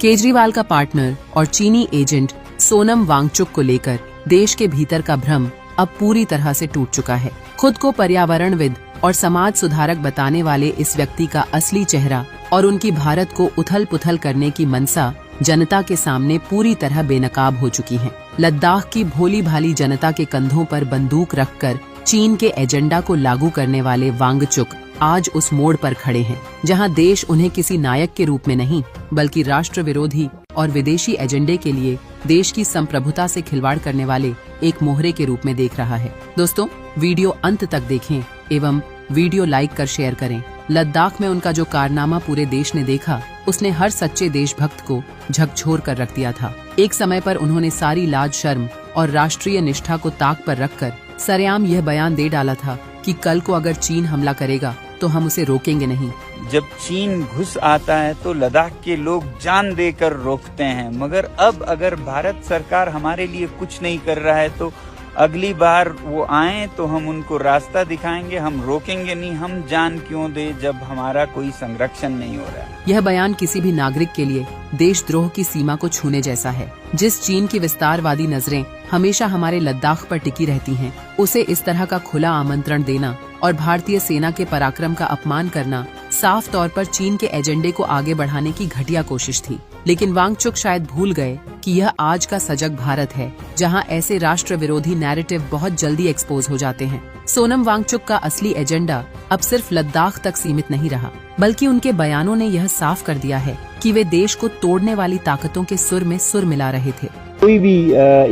केजरीवाल का पार्टनर और चीनी एजेंट सोनम वांगचुक को लेकर देश के भीतर का भ्रम अब पूरी तरह से टूट चुका है। खुद को पर्यावरणविद और समाज सुधारक बताने वाले इस व्यक्ति का असली चेहरा और उनकी भारत को उथल-पुथल करने की मनसा जनता के सामने पूरी तरह बेनकाब हो चुकी है। लद्दाख की भोली भाली जनता के कंधों पर बंदूक रखकर चीन के एजेंडा को लागू करने वाले वांगचुक आज उस मोड़ पर खड़े हैं जहां देश उन्हें किसी नायक के रूप में नहीं बल्कि राष्ट्र विरोधी और विदेशी एजेंडे के लिए देश की संप्रभुता से खिलवाड़ करने वाले एक मोहरे के रूप में देख रहा है। दोस्तों, वीडियो अंत तक देखें एवं वीडियो लाइक कर शेयर करें। लद्दाख में उनका जो कारनामा पूरे देश ने देखा, उसने हर सच्चे देशभक्त को झकझोर कर रख दिया था। एक समय पर उन्होंने सारी लाज शर्म और राष्ट्रीय निष्ठा को ताक पर रखकर सरेआम यह बयान दे डाला था कि कल को अगर चीन हमला करेगा तो हम उसे रोकेंगे नहीं। जब चीन घुस आता है तो लद्दाख के लोग जान देकर रोकते हैं, मगर अब अगर भारत सरकार हमारे लिए कुछ नहीं कर रहा है तो अगली बार वो आए तो हम उनको रास्ता दिखाएंगे, हम रोकेंगे नहीं। हम जान क्यों दे जब हमारा कोई संरक्षण नहीं हो रहा है। यह बयान किसी भी नागरिक के लिए देशद्रोह की सीमा को छूने जैसा है। जिस चीन की विस्तारवादी नजरें हमेशा हमारे लद्दाख पर टिकी रहती हैं, उसे इस तरह का खुला आमंत्रण देना और भारतीय सेना के पराक्रम का अपमान करना साफ तौर पर चीन के एजेंडे को आगे बढ़ाने की घटिया कोशिश थी। लेकिन वांगचुक शायद भूल गए कि यह आज का सजग भारत है जहां ऐसे राष्ट्र विरोधी नैरेटिव बहुत जल्दी एक्सपोज हो जाते हैं। सोनम वांगचुक का असली एजेंडा अब सिर्फ लद्दाख तक सीमित नहीं रहा, बल्कि उनके बयानों ने यह साफ कर दिया है कि वे देश को तोड़ने वाली ताकतों के सुर में सुर मिला रहे थे। कोई भी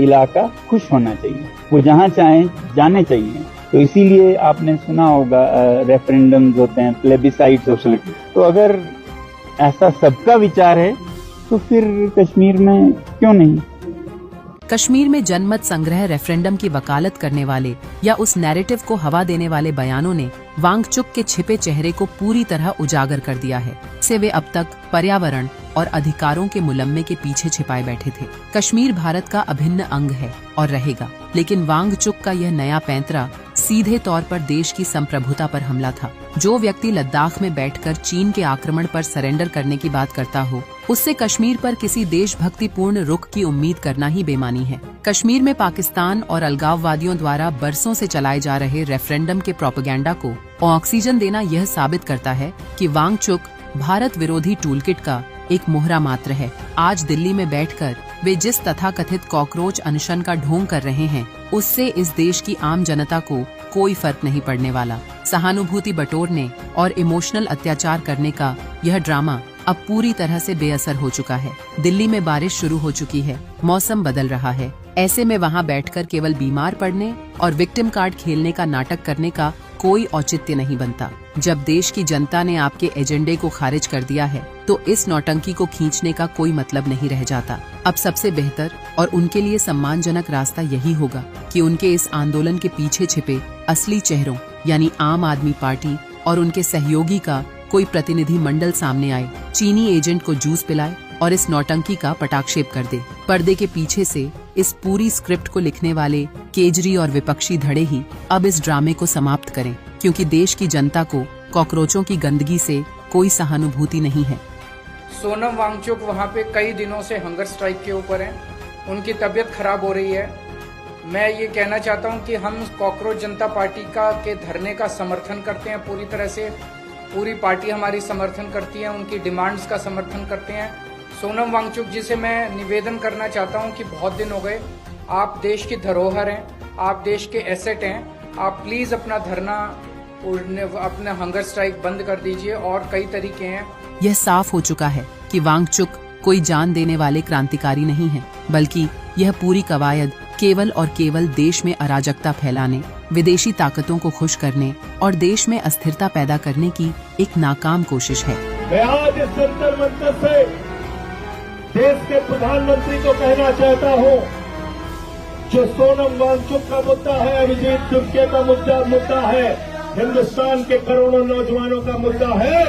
इलाका खुश होना चाहिए, वो जहाँ चाहे जाने चाहिए। तो इसीलिए आपने सुना होगा रेफरेंडम होते हैं, प्लेबिसाइट होते हैं। तो अगर ऐसा सबका विचार है तो फिर कश्मीर में क्यों नहीं? कश्मीर में जनमत संग्रह रेफरेंडम की वकालत करने वाले या उस नैरेटिव को हवा देने वाले बयानों ने वांगचुक के छिपे चेहरे को पूरी तरह उजागर कर दिया है। से वे अब तक पर्यावरण और अधिकारों के मुलम्मे के पीछे छिपाए बैठे थे। कश्मीर भारत का अभिन्न अंग है और रहेगा, लेकिन वांगचुक का यह नया पैंतरा सीधे तौर पर देश की संप्रभुता पर हमला था। जो व्यक्ति लद्दाख में बैठकर चीन के आक्रमण पर सरेंडर करने की बात करता हो, उससे कश्मीर पर किसी देशभक्तिपूर्ण रुख की उम्मीद करना ही बेमानी है। कश्मीर में पाकिस्तान और अलगाववादियों द्वारा बरसों से चलाए जा रहे रेफरेंडम के प्रोपेगेंडा को ऑक्सीजन देना यह साबित करता है कि वांगचुक भारत विरोधी टूलकिट का एक मोहरा मात्र है। आज दिल्ली में बैठकर वे जिस तथाकथित कॉकरोच अनशन का ढोंग कर रहे हैं, उससे इस देश की आम जनता को कोई फर्क नहीं पड़ने वाला। सहानुभूति बटोरने और इमोशनल अत्याचार करने का यह ड्रामा अब पूरी तरह से बेअसर हो चुका है। दिल्ली में बारिश शुरू हो चुकी है, मौसम बदल रहा है। ऐसे में वहां बैठकर केवल बीमार पड़ने और विक्टिम कार्ड खेलने का नाटक करने का कोई औचित्य नहीं बनता। जब देश की जनता ने आपके एजेंडे को खारिज कर दिया है, तो इस नौटंकी को खींचने का कोई मतलब नहीं रह जाता। अब सबसे बेहतर और उनके लिए सम्मानजनक रास्ता यही होगा कि उनके इस आंदोलन के पीछे छिपे असली चेहरों यानी आम आदमी पार्टी और उनके सहयोगी का कोई प्रतिनिधि मंडल सामने आए, चीनी एजेंट को जूस पिलाए और इस नौटंकी का पटाक्षेप कर दे। पर्दे के पीछे से इस पूरी स्क्रिप्ट को लिखने वाले केजरी और विपक्षी धड़े ही अब इस ड्रामे को समाप्त करें, क्योंकि देश की जनता को कॉकरोचों की गंदगी से कोई सहानुभूति नहीं है। सोनम वांगचुक वहाँ पे कई दिनों से हंगर स्ट्राइक के ऊपर हैं, उनकी तबीयत खराब हो रही है। मैं ये कहना चाहता हूँ कि हम कॉकरोच जनता पार्टी के धरने का समर्थन करते हैं पूरी तरह से। पूरी पार्टी हमारी समर्थन करती है, उनकी डिमांड्स का समर्थन करते हैं। सोनम वांगचुक जी से मैं निवेदन करना चाहता हूं कि बहुत दिन हो गए, आप देश की धरोहर हैं, आप देश के एसेट हैं, आप प्लीज अपना धरना, अपना हंगर स्ट्राइक बंद कर दीजिए। और कई तरीके हैं। यह साफ हो चुका है कि वांगचुक कोई जान देने वाले क्रांतिकारी नहीं है, बल्कि यह पूरी कवायद केवल और केवल देश में अराजकता फैलाने, विदेशी ताकतों को खुश करने और देश में अस्थिरता पैदा करने की एक नाकाम कोशिश है। मैं आज इस जंतर मंतर से देश के प्रधानमंत्री को कहना चाहता हूं, जो सोनम वांगचुक का मुद्दा है, अभिजीत तुर्के का मुद्दा है, हिंदुस्तान के करोड़ों नौजवानों का मुद्दा है,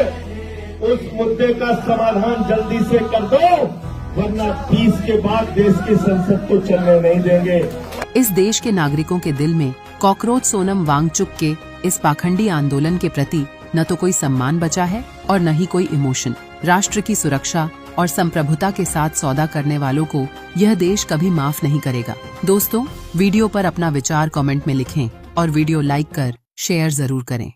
उस मुद्दे का समाधान जल्दी से कर दो, वरना 30 के बाद देश की संसद को चलने नहीं देंगे। इस देश के नागरिकों के दिल में कॉकरोच सोनम वांगचुक के इस पाखंडी आंदोलन के प्रति न तो कोई सम्मान बचा है और न ही कोई इमोशन। राष्ट्र की सुरक्षा और संप्रभुता के साथ सौदा करने वालों को यह देश कभी माफ नहीं करेगा। दोस्तों, वीडियो पर अपना विचार कमेंट में लिखें और वीडियो लाइक कर शेयर जरूर करें।